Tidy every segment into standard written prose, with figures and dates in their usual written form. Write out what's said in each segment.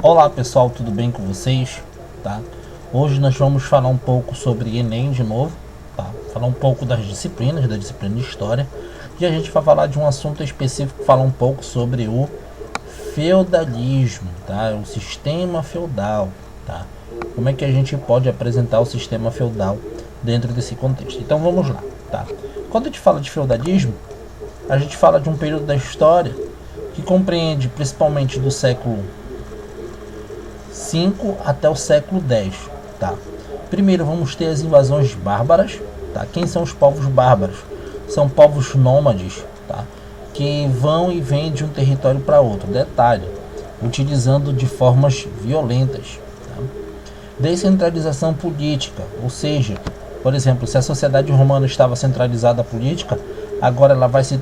Olá pessoal, tudo bem com vocês? Tá? Hoje nós vamos falar um pouco sobre Enem de novo, tá? Falar um pouco das disciplinas, da disciplina de História, e a gente vai falar de um assunto específico, falar um pouco sobre o feudalismo, tá? O sistema feudal, tá? Como é que a gente pode apresentar o sistema feudal dentro desse contexto? Então vamos lá, tá? Quando a gente fala de feudalismo, a gente fala de um período da história que compreende principalmente do século 5 até o século 10, tá? Primeiro vamos ter as invasões bárbaras, tá? Quem são os povos bárbaros? São povos nômades, tá? Que vão e vêm de um território para outro. Detalhe, utilizando de formas violentas, tá? Descentralização política, ou seja, por exemplo, se a sociedade romana estava centralizada a política, agora ela vai se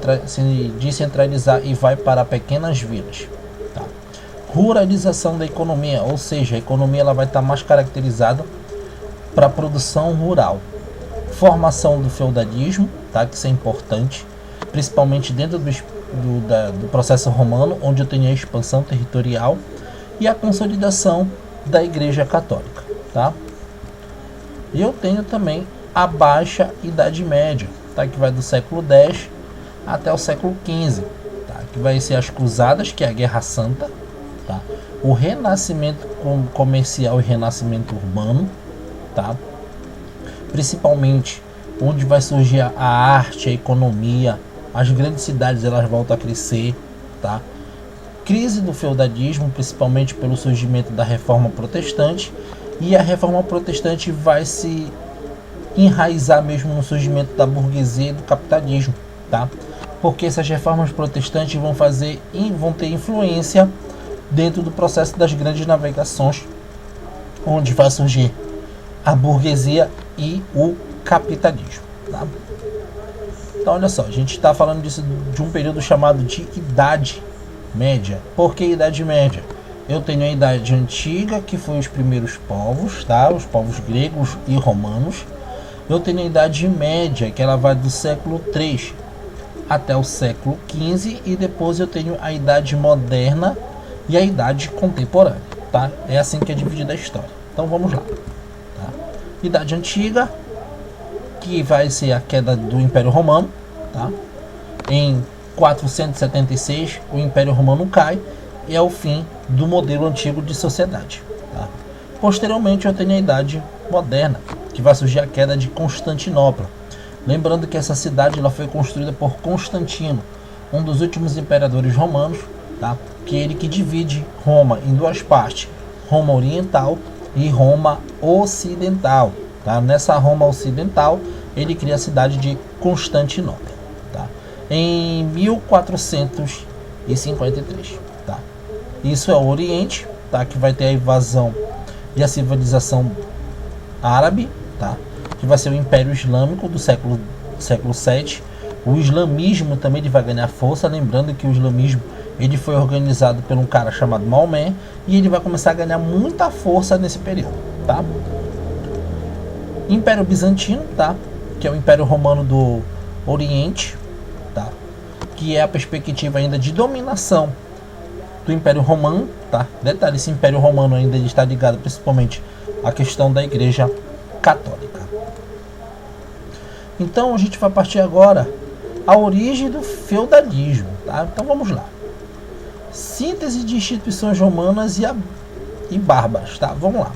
descentralizar e vai para pequenas vilas. Ruralização da economia, ou seja, a economia ela vai estar mais caracterizada para a produção rural. Formação do feudalismo, tá? Que isso é importante, principalmente dentro do processo romano, onde eu tenho a expansão territorial e a consolidação da Igreja Católica, tá? E eu tenho também a Baixa Idade Média, tá? Que vai do século X até o século XV, tá? Que vai ser as Cruzadas, que é a Guerra Santa. Tá? O renascimento comercial e renascimento urbano, tá? Principalmente onde vai surgir a arte, a economia, as grandes cidades elas voltam a crescer, tá? Crise do feudalismo, principalmente pelo surgimento da Reforma Protestante, e a Reforma Protestante vai se enraizar mesmo no surgimento da burguesia e do capitalismo, tá? Porque essas reformas protestantes vão ter influência dentro do processo das grandes navegações, onde vai surgir a burguesia e o capitalismo, tá? Então olha só, a gente está falando disso de um período chamado de Idade Média. Por que Idade Média? Eu tenho a Idade Antiga, que foi os primeiros povos, tá? Os povos gregos e romanos. Eu tenho a Idade Média, que ela vai do século 3 até o século 15, e depois eu tenho a Idade Moderna e a Idade Contemporânea, tá? É assim que é dividida a história. Então vamos lá, tá? Idade Antiga, que vai ser a queda do Império Romano, tá? Em 476 o Império Romano cai e é o fim do modelo antigo de sociedade, tá? Posteriormente eu tenho a Idade Moderna, que vai surgir a queda de Constantinopla. Lembrando que essa cidade ela foi construída por Constantino, um dos últimos imperadores romanos, tá? Que ele que divide Roma em duas partes, Roma Oriental e Roma Ocidental, tá? Nessa Roma Ocidental ele cria a cidade de Constantinopla, tá? Em 1453, tá? Isso é o Oriente, tá? Que vai ter a invasão e a civilização árabe, tá? Que vai ser o Império Islâmico do século 7. O islamismo também ele vai ganhar força, lembrando que o islamismo ele foi organizado por um cara chamado Maomé e ele vai começar a ganhar muita força nesse período, tá? Império Bizantino, tá? Que é o Império Romano do Oriente, tá? Que é a perspectiva ainda de dominação do Império Romano, tá? Detalhe, esse Império Romano ainda está ligado principalmente à questão da Igreja Católica. Então a gente vai partir agora à origem do feudalismo, tá? Então vamos lá. Síntese de instituições romanas e bárbaras, tá? Vamos lá.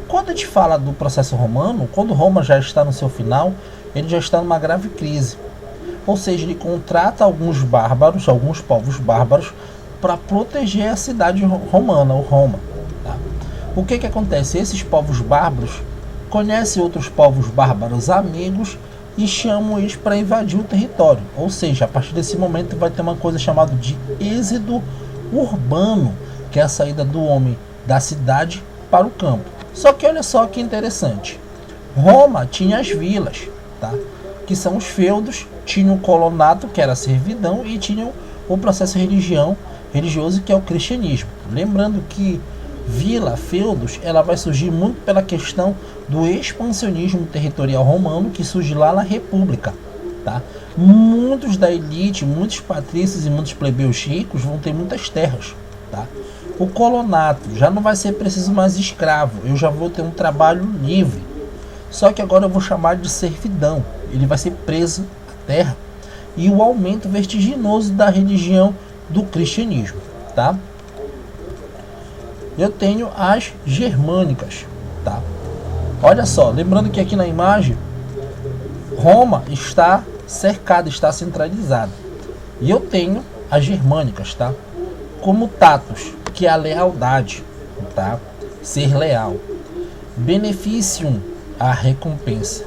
Quando a gente fala do processo romano, quando Roma já está no seu final, ele já está numa grave crise. Ou seja, ele contrata alguns bárbaros, alguns povos bárbaros, para proteger a cidade romana, ou Roma, tá? O que acontece? Esses povos bárbaros conhecem outros povos bárbaros amigos e chamam eles para invadir o território. Ou seja, a partir desse momento vai ter uma coisa chamada de êxodo urbano, que é a saída do homem da cidade para o campo. Só que olha só que interessante, Roma tinha as vilas, tá? Que são os feudos, tinha o colonato, que era a servidão, e tinha o processo religioso, que é o cristianismo. Lembrando que vila, feudos, ela vai surgir muito pela questão do expansionismo territorial romano, que surge lá na República, tá? Muitos da elite, muitos patrícios e muitos plebeus ricos vão ter muitas terras, tá? O colonato, já não vai ser preciso mais escravo, eu já vou ter um trabalho livre. Só que agora eu vou chamar de servidão, ele vai ser preso à terra. E o aumento vertiginoso da religião do cristianismo, tá? Eu tenho as germânicas, tá? Olha só, lembrando que aqui na imagem, Roma está cercada, está centralizada. E eu tenho as germânicas, tá? Como tatos, que é a lealdade, tá? Ser leal. Beneficium, a recompensa.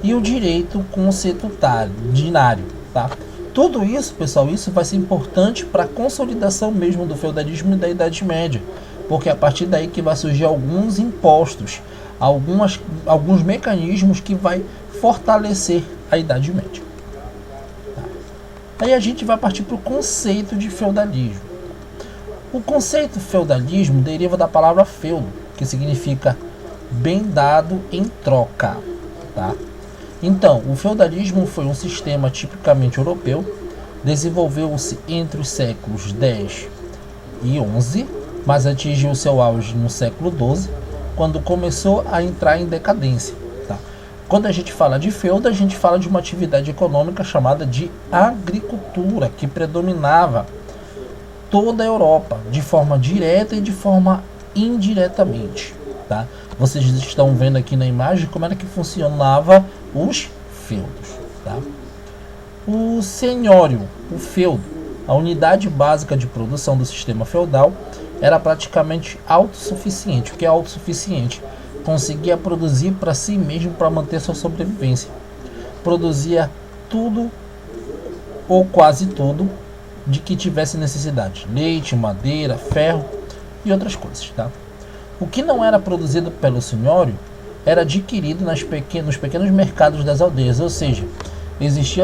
E o direito consuetutário, dinário, tá? Tudo isso, pessoal, isso vai ser importante para a consolidação mesmo do feudalismo e da Idade Média. Porque é a partir daí que vai surgir alguns impostos, alguns mecanismos que vai fortalecer a Idade Média. Tá? Aí a gente vai partir para o conceito de feudalismo. O conceito feudalismo deriva da palavra feudo, que significa bem dado em troca. Tá? Então, o feudalismo foi um sistema tipicamente europeu, desenvolveu-se entre os séculos X e XI, mas atingiu seu auge no século XII, quando começou a entrar em decadência. Tá? Quando a gente fala de feudo, a gente fala de uma atividade econômica chamada de agricultura, que predominava toda a Europa, de forma direta e de forma indiretamente. Tá? Vocês estão vendo aqui na imagem como era que funcionava os feudos. Tá? O senhorio, o feudo, a unidade básica de produção do sistema feudal, era praticamente autossuficiente. O que é autossuficiente? Conseguia produzir para si mesmo, para manter sua sobrevivência. Produzia tudo ou quase tudo de que tivesse necessidade: leite, madeira, ferro e outras coisas. Tá? O que não era produzido pelo senhorio era adquirido nos pequenos mercados das aldeias, ou seja, existia